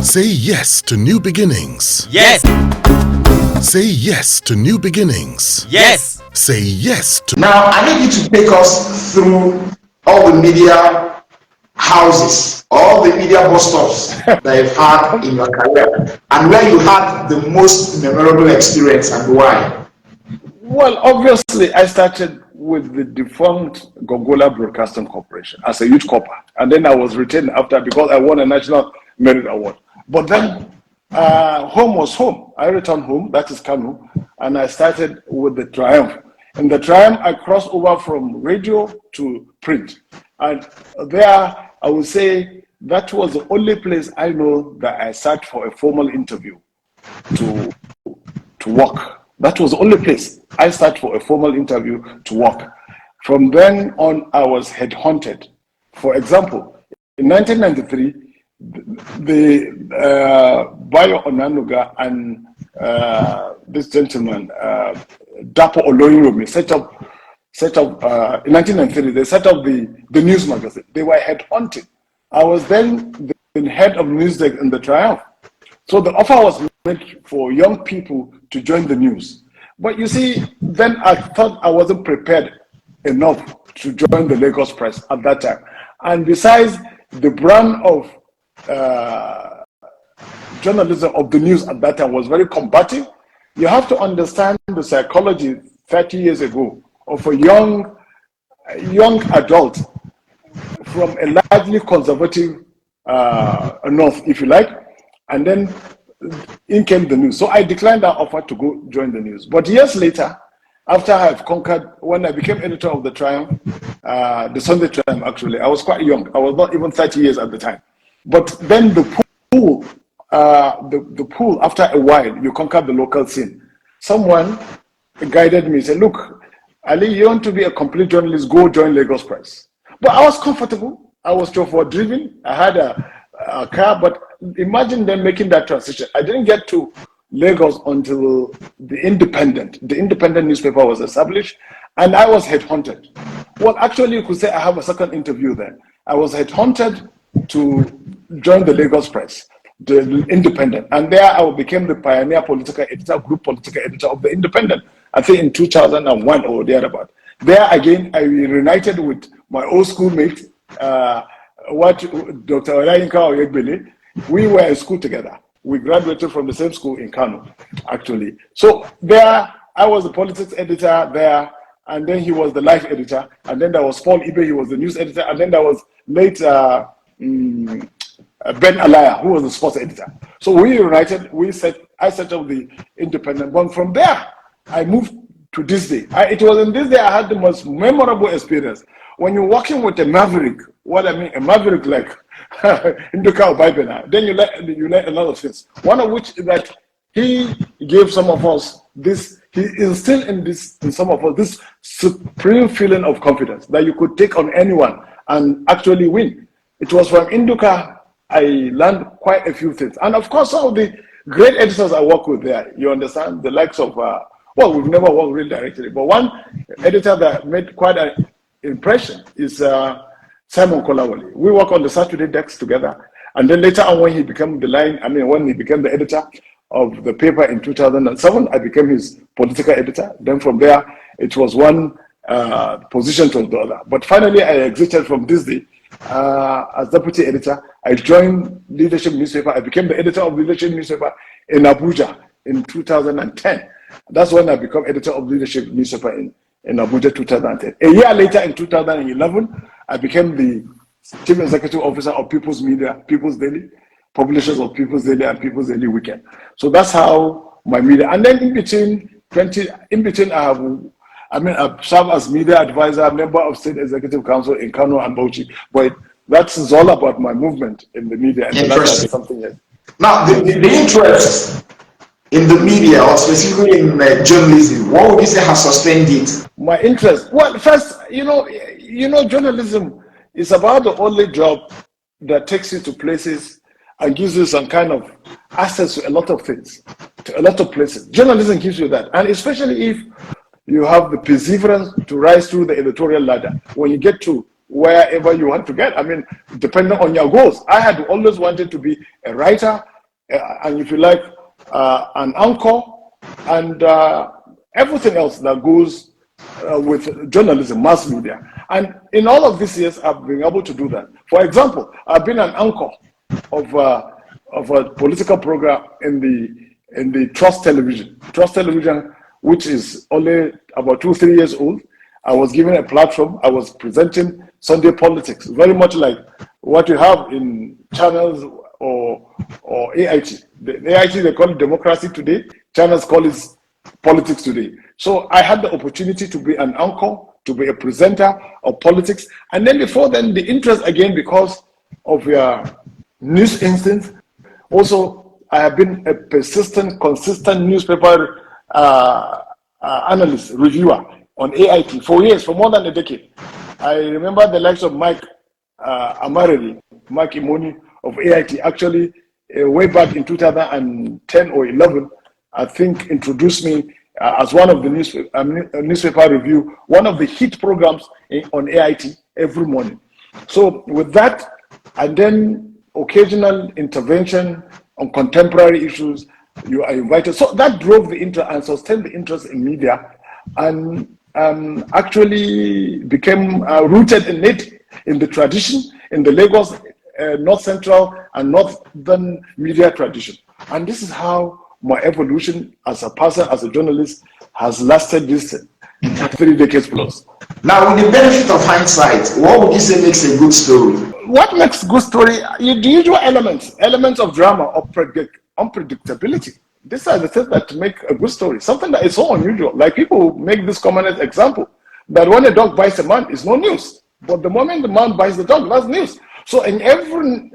Say yes to new beginnings. Yes. Say yes to new beginnings. Yes. Say yes to... Now, I need you to take us through all the media houses, all the media bus stops that you've had in your career, and where you had the most memorable experience and why. Well, obviously, I started with the defunct Gongola Broadcasting Corporation as a youth corper, and then I was retained after because I won a National Merit Award. But then home was home. I returned home, that is Kano, and I started with the Triumph. In the Triumph, I crossed over from radio to print. And there, I would say that was the only place I know that I sat for a formal interview to work. That was the only place I sat for a formal interview to work. From then on, I was headhunted. For example, in 1993, the Bayo Onanuga and this gentleman, Dapo Oloyinlomi, set up in 1993, they set up the news magazine. They were headhunted. I was then the head of news desk in the Triumph. So the offer was made for young people to join the news. But you see, then I thought I wasn't prepared enough to join the Lagos Press at that time. And besides, the brand of journalism of the news at that time was very combative. You have to understand the psychology 30 years ago of a young adult from a largely conservative north, if you like, and then in came the news. So I declined that offer to go join the news. But years later, after I've conquered, when I became editor of the Triumph, the Sunday Triumph actually, I was quite young. I was not even 30 years at the time. But then the pool, after a while, you conquer the local scene. Someone guided me, said, look, Ali, you want to be a complete journalist, go join Lagos Press. But I was comfortable. I was chauffeur driven. I had a car, but imagine them making that transition. I didn't get to Lagos until the Independent newspaper was established, and I was headhunted. Well, actually, you could say I have a second interview then. I was headhunted to join the Lagos Press, the Independent, and there I became the pioneer political editor, group political editor of the Independent, I think in 2001 or thereabout. There again, I reunited with my old schoolmate, Dr. Olayinka Oyegbele. We were in school together. We graduated from the same school in Kano, actually. So there, I was the politics editor there, and then he was the life editor, and then there was Paul Ibe, he was the news editor, and then there was late Ben Alaya, who was the sports editor. So we united, I set up the Independent. But from there, I moved to this day. It was in this day I had the most memorable experience. When you're working with a maverick, what I mean, a maverick like Nduka Obaibena, then you learn a lot of things. One of which is that he gave some of us this, he instilled in some of us this supreme feeling of confidence that you could take on anyone and actually win. It was from Nduka I learned quite a few things. And of course, some of the great editors I work with there, you understand, the likes of, well, we've never worked really directly, but one editor that made quite an impression is Simon Kolawole. We work on the Saturday Desk together. And then later on when he became when he became the editor of the paper in 2007, I became his political editor. Then from there, it was one position to the other. But finally, I exited from Disney as deputy editor. I joined Leadership Newspaper. I became the editor of Leadership Newspaper in Abuja in 2010. That's when I became editor of Leadership Newspaper in Abuja 2010. A year later, in 2011, I became the chief executive officer of People's Media, People's Daily, publishers of People's Daily and People's Daily Weekend. So that's how my media. And then in between, I've served as media advisor, member of State Executive Council in Kano and Bauchi. But that's all about my movement in the media. And interesting. Something else. Now, the interest in the media, or specifically in journalism, what would you say has sustained it? My interest. Well, first, you know, journalism is about the only job that takes you to places and gives you some kind of access to a lot of things, to a lot of places. Journalism gives you that, and especially if you have the perseverance to rise through the editorial ladder when you get to wherever you want to get. I mean, depending on your goals. I had always wanted to be a writer, and if you like, an anchor, and everything else that goes with journalism, mass media. And in all of these years, I've been able to do that. For example, I've been an anchor of a political program in the Trust Television. Trust Television, which is only about 2-3 years old. I was given a platform. I was presenting Sunday politics, very much like what you have in channels or AIT. The AIT, they call it Democracy Today. Channels call it Politics Today. So I had the opportunity to be an anchor, to be a presenter of politics. And then before then, the interest again, because of your news instincts. Also, I have been a persistent, consistent newspaper analyst, reviewer on AIT for years, for more than a decade. I remember the likes of Mike Amareli, Mike Imoni of AIT, actually way back in 2010 or 11, I think introduced me as one of the newspaper review, one of the hit programs on AIT every morning. So with that, and then occasional intervention on contemporary issues, you are invited. So that drove the interest and sustained the interest in media, and actually became rooted in it, in the tradition, in the Lagos North Central and Northern media tradition. And this is how my evolution as a person, as a journalist, has lasted this 3 decades plus. Now, with the benefit of hindsight, what would you say makes a good story? What makes good story? The usual elements of drama, of unpredictability. These are the things that make a good story. Something that is so unusual. Like people make this common example that when a dog bites a man, it's no news. But the moment the man bites the dog, that's news. So in every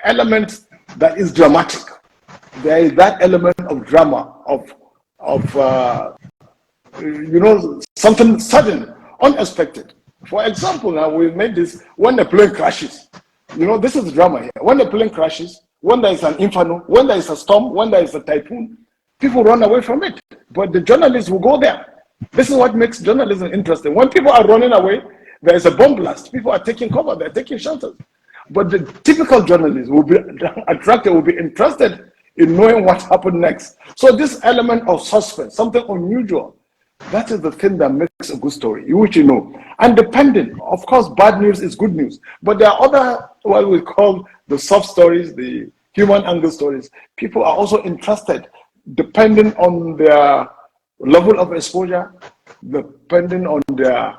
element that is dramatic, there is that element of drama, of something sudden, unexpected. For example, now we made this when the plane crashes. This is the drama here. When the plane crashes, when there is an inferno, when there is a storm, when there is a typhoon, people run away from it. But the journalists will go there. This is what makes journalism interesting. When people are running away, there is a bomb blast. People are taking cover, they're taking shelters. But the typical journalist will be attracted, will be interested in knowing what happened next. So this element of suspense, something unusual, that is the thing that makes a good story, which you know. And depending, of course, bad news is good news. But there are other, what we call the soft stories, the human angle stories. People are also interested, depending on their level of exposure, depending on their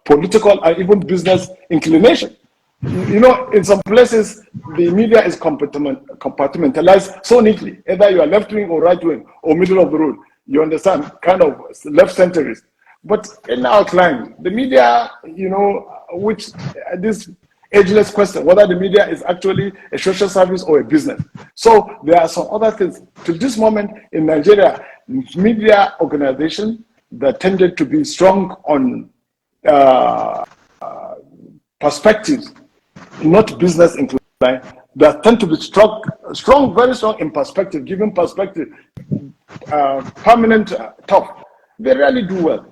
political and even business inclination. In some places, the media is compartmentalized so neatly. Either you are left wing or right wing or middle of the road. You understand, kind of left centrist. But in our climate, the media, which this ageless question, whether the media is actually a social service or a business. So there are some other things. To this moment in Nigeria, media organization that tended to be strong on perspectives, not business inclined, that tend to be strong, very strong in perspective, giving perspective, permanent top. They rarely do well.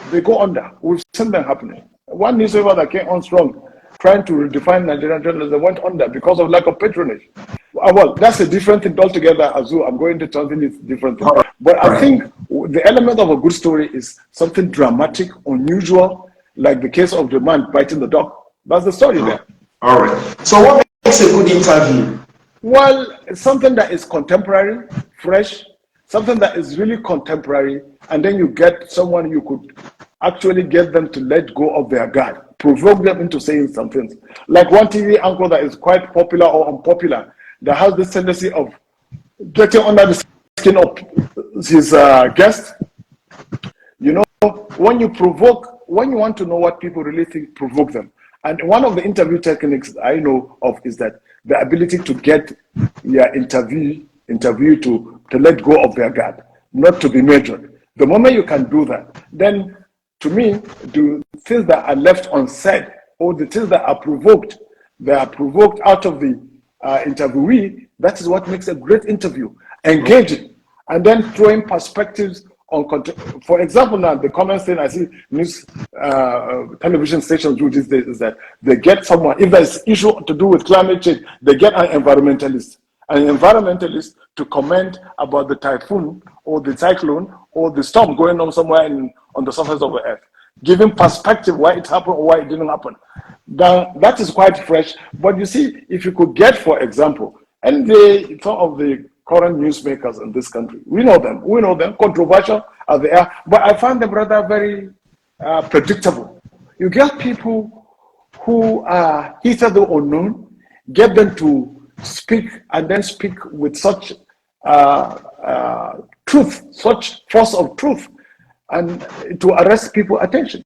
They go under. We've seen them happening. One newspaper that came on strong, trying to redefine Nigerian journalism, went under because of lack of patronage. Well, that's a different thing altogether, Azu. I'm going to something that's different. But I think the element of a good story is something dramatic, unusual, like the case of the man biting the dog. That's the story there. All right. So what makes a good interview? Well, it's something that is contemporary, fresh, something that is really contemporary, and then you get someone you could actually get them to let go of their guard, provoke them into saying some things. Like one TV anchor that is quite popular or unpopular, that has this tendency of getting under the skin of his guest. When you want to know what people really think, provoke them. And one of the interview techniques I know of is that the ability to get your interview to let go of their guard, not to be measured. The moment you can do that, then to me, the things that are left unsaid or the things that are provoked, they are provoked out of the interviewee. That is what makes a great interview, engaging, and then throwing perspectives for example, now the common thing I see news television stations do these days is that they get someone, if there's issue to do with climate change, they get an environmentalist to comment about the typhoon or the cyclone or the storm going on somewhere on the surface of the earth, giving perspective why it happened or why it didn't happen. Now, that is quite fresh. But you see, if you could get, for example, and some of the current newsmakers in this country, we know them, controversial as they are, but I find them rather very predictable. You get people who are hitherto unknown, get them to speak and then speak with such truth, such force of truth, and to arrest people's attention.